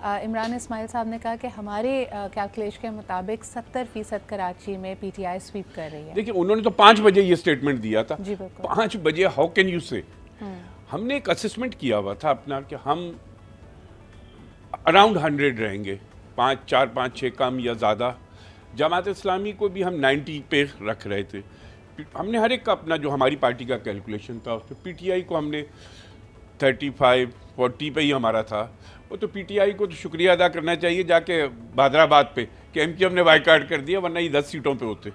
عمران اسماعیل صاحب نے کہا کہ ہمارے کیلکولیشن کے مطابق 70% کراچی میں پی ٹی آئی سویپ کر رہی ہے. دیکھیں انہوں نے تو 5 بجے یہ اسٹیٹمنٹ دیا تھا. جی بالکل 5 بجے ہاؤ کین یو سے. ہم نے ایک اسسمنٹ کیا ہوا تھا اپنا کہ ہم اراؤنڈ 100 رہیں گے, 4 5 6 کم یا زیادہ. جماعت اسلامی کو بھی ہم 90 پہ رکھ رہے تھے. ہم نے ہر ایک کا اپنا جو ہماری پارٹی کا کیلکولیشن تھا, اس پہ پی ٹی آئی کو ہم نے 35 40 پہ ہی ہمارا تھا. وہ تو پی ٹی آئی کو تو شکریہ ادا کرنا چاہیے جا کے بہادرآباد پہ کہ ایم کیو ہم نے بائیکاٹ کر دیا, ورنہ یہ 10 سیٹوں پہ ہوتے.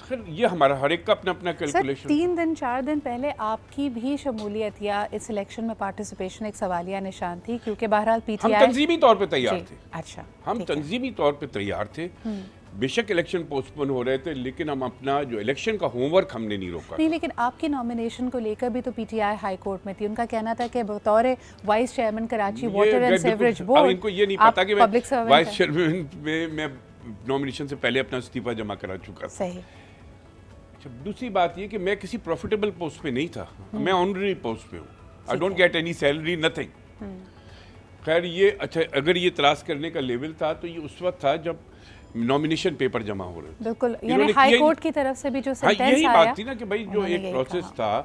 خیر یہ ہمارا ہر ایک کا اپنا اپنا کیلکولیشن. 3 دن 4 دن پہلے آپ کی بھی شمولیت یا اس الیکشن میں پارٹیسپیشن ایک سوالیہ نشان تھی, کیونکہ بہرحال پی ٹی آئی ہم تنظیمی طور پہ تیار تھے. اچھا ہم تنظیمی طور پہ تیار تھے. بے شک الیکشن پوسٹ پون ہو رہے تھے, لیکن ہم اپنا جو الیکشن کا ہوم ورک ہم نے نہیں روکا. نہیں, لیکن آپ کی نامینیشن کو لے کر بھی تو P T I high court میں تھی. ان کا کہنا تھا کہ بطور vice chairman Karachi water and sewerage board, ان کو یہ نہیں پتا کہ میں وائس چیئرمن میں نامینیشن سے پہلے اپنا استعفیٰ جمع کرا چکا تھا. صحیح. دوسری بات یہ کہ میں کسی پروفیٹیبل پوسٹ پہ نہیں تھا, میں آنرری پوسٹ پہ ہوں. I don't get any salary, nothing. خیر یہ اچھا, اگر یہ تلاش کرنے کا لیول تھا تو یہ اس وقت تھا جب نامینیشن پیپر جمع ہو رہے تھے. بالکل, یعنی ہائی کورٹ کی طرف سے بھی جو سینٹنس آیا, یہی بات تھی نا کہ بھائی جو ایک پروسیس تھا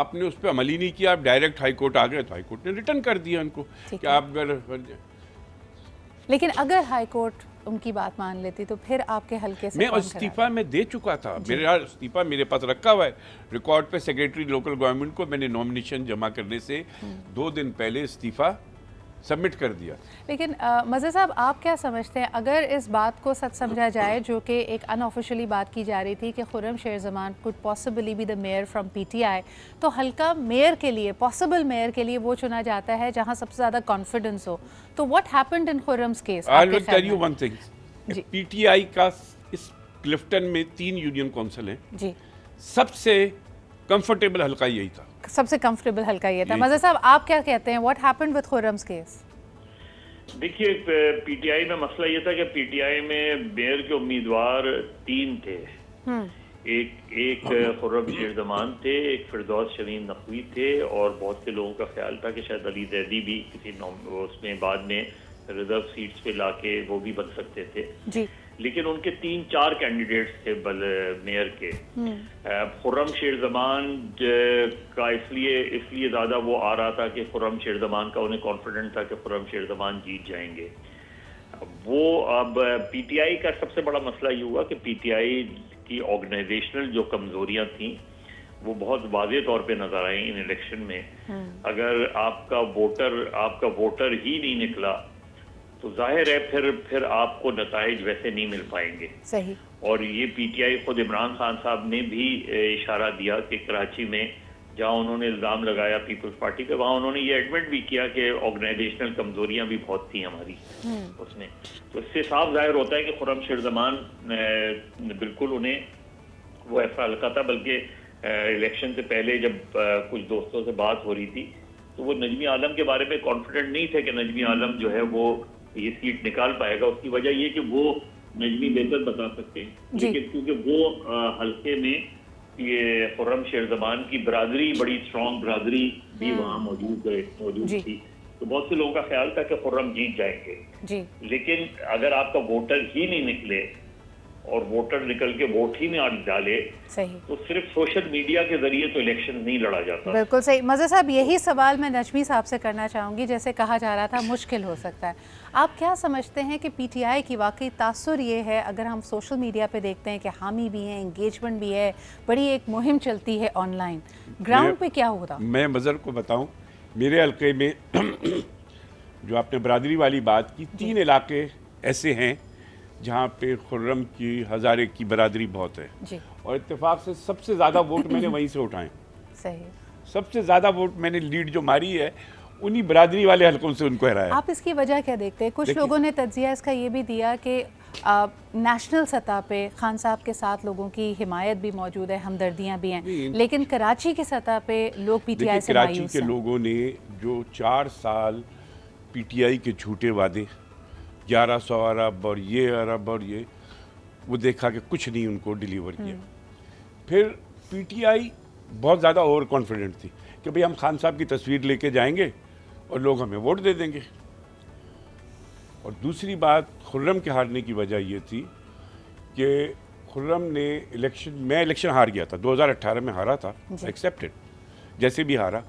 آپ نے اس پہ عمل ہی نہیں کیا, آپ ڈائریکٹ ہائی کورٹ آ گئے تو ہائی کورٹ نے ریٹرن کر دیا ان کو کہ آپ اگر. لیکن اگر ہائی کورٹ ان کی بات مان لیتی تو پھر آپ کے حلقے سے میں استعفیٰ میں دے چکا تھا. میرا استعفیٰ میرے پاس رکھا ہوا ہے ریکارڈ پہ, سیکریٹری لوکل گورنمنٹ کو میں نے نامینیشن جمع کرنے سے 2 دن پہلے استعفیٰ سبمٹ کر دیا. لیکن مظہر صاحب آپ کیا سمجھتے ہیں, اگر اس بات کو سچ سمجھا جائے جو کہ ایک ان آفیشلی بات کی جا رہی تھی کہ خرم شیر زمان could possibly be the mayor from PTI, تو حلقہ میئر کے لیے, پاسبل میئر کے لیے وہ چنا جاتا ہے جہاں سب سے زیادہ کانفیڈنس ہو, تو what happened in خرم's case? I will tell you one thing. PTI کا اس کلفٹن میں 3 یونین کونسل ہیں, جی سب سے کمفرٹیبل حلقہ یہی تھا. سب سے کمفرٹیبل حلقہ یہ تھا. مظہر صاحب آپ کیا کہتے ہیں, واٹ ہیپنڈ ود خرم's کیس؟ دیکھیے پی ٹی آئی میں مسئلہ یہ تھا کہ پی ٹی آئی میں میئر کے امیدوار 3 تھے. ایک خرم شیر زمان تھے, ایک فردوس شمیم نقوی تھے, اور بہت سے لوگوں کا خیال تھا کہ شاید علی زیدی بھی کسی اس میں بعد میں ریزرو سیٹس پہ لا کے وہ بھی بن سکتے تھے. جی. لیکن ان کے 3-4 کینڈیڈیٹس تھے میئر کے. خرم شیر زمان کا اس لیے زیادہ وہ آ رہا تھا کہ خرم شیر زمان کا انہیں کانفیڈنٹ تھا کہ خرم شیر زمان جیت جائیں گے. وہ اب پی ٹی آئی کا سب سے بڑا مسئلہ یہ ہوا کہ پی ٹی آئی کی آرگنائزیشنل جو کمزوریاں تھیں وہ بہت واضح طور پہ نظر آئیں ان الیکشن میں. اگر آپ کا ووٹر ہی نہیں نکلا تو ظاہر ہے پھر آپ کو نتائج ویسے نہیں مل پائیں گے. صحیح. اور یہ پی ٹی آئی خود عمران خان صاحب نے بھی اشارہ دیا کہ کراچی میں جہاں انہوں نے الزام لگایا پیپلز پارٹی پہ, وہاں انہوں نے یہ ایڈمٹ بھی کیا کہ آرگنائزیشنل کمزوریاں بھی بہت تھیں ہماری اس میں. تو اس سے صاف ظاہر ہوتا ہے کہ خرم شیر زمان بالکل انہیں وہ ایسا حلقہ تھا, بلکہ الیکشن سے پہلے جب کچھ دوستوں سے بات ہو رہی تھی تو وہ نجمی عالم کے بارے میں کانفیڈنٹ نہیں تھے کہ نجمی عالم جو ہے وہ یہ سیٹ نکال پائے گا. اس کی وجہ یہ کہ وہ نجمی بہتر بتا سکتے ہیں, لیکن کیونکہ وہ حلقے میں یہ خرم شیر زمان کی برادری, بڑی اسٹرانگ برادری بھی وہاں موجود تھی, تو بہت سے لوگوں کا خیال تھا کہ خرم جیت جائیں گے. لیکن اگر آپ کا ووٹر ہی نہیں نکلے اور ووٹر نکل کے ووٹ ہی میں ڈالے تو صرف سوشل میڈیا کے ذریعے تو الیکشن نہیں لڑا جاتا. بالکل صحیح. مظہر صاحب یہی سوال میں نجمی صاحب سے کرنا چاہوں گی. جیسے کہا جا رہا تھا مشکل ہو سکتا ہے, آپ کیا سمجھتے ہیں کہ پی ٹی آئی کی واقعی تاثر یہ ہے, اگر ہم سوشل میڈیا پہ دیکھتے ہیں کہ حامی بھی ہیں, انگیجمنٹ بھی ہے, بڑی ایک مہم چلتی ہے آن لائن, گراؤنڈ پہ کیا ہوتا؟ میں مظہر کو بتاؤں, میرے حلقے میں جو آپ نے برادری والی بات کی, 3 علاقے ایسے ہیں جہاں پہ خرم کی ہزارے کی برادری بہت ہے, اور اتفاق سے سب سے زیادہ ووٹ میں نے وہیں سے اٹھائے. صحیح. سب سے زیادہ ووٹ میں نے لیڈ جو ماری ہے انہی برادری والے حلقوں سے ان کو ہرایا. آپ اس کی وجہ کیا دیکھتے ہیں؟ کچھ لوگوں نے تجزیہ اس کا یہ بھی دیا کہ نیشنل سطح پہ خان صاحب کے ساتھ لوگوں کی حمایت بھی موجود ہے, ہمدردیاں بھی ہیں, لیکن کراچی کی سطح پہ لوگ پی ٹی آئی سے مایوس ہیں. کراچی کے لوگوں نے جو 4 سال پی ٹی آئی کے جھوٹے وعدے, 1100 ارب اور یہ ارب اور یہ, وہ دیکھا کہ کچھ نہیں ان کو ڈیلیور کیا. پھر پی ٹی آئی بہت زیادہ اوور کانفیڈنٹ تھی کہ بھئی ہم خان صاحب کی تصویر لے کے جائیں گے اور لوگ ہمیں ووٹ دے دیں گے. اور دوسری بات خرم کے ہارنے کی وجہ یہ تھی کہ خرم نے میں الیکشن ہار گیا تھا 2018 میں ہارا تھا ایکسیپٹڈ جیسے بھی ہارا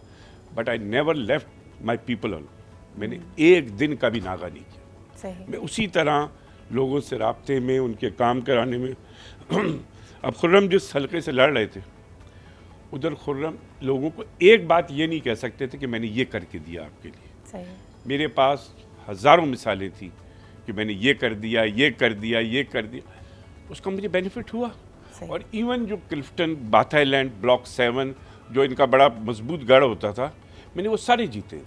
but I never left my people آن میں نے ایک دن کا بھی ناغہ نہیں کیا صحیح میں اسی طرح لوگوں سے رابطے میں ان کے کام کرانے میں اب خرم جس حلقے سے لڑ رہے تھے ادھر خرم لوگوں کو ایک بات یہ نہیں کہہ سکتے تھے کہ میں نے یہ کر کے دیا آپ کے لیے صحیح میرے پاس ہزاروں مثالیں تھیں کہ میں نے یہ کر دیا یہ کر دیا یہ کر دیا اس کا مجھے بینیفٹ ہوا صحیح اور ایون جو کلفٹن باتھائی لینڈ بلاک 7 جو ان کا بڑا مضبوط گڑھ ہوتا تھا میں نے وہ سارے جیتے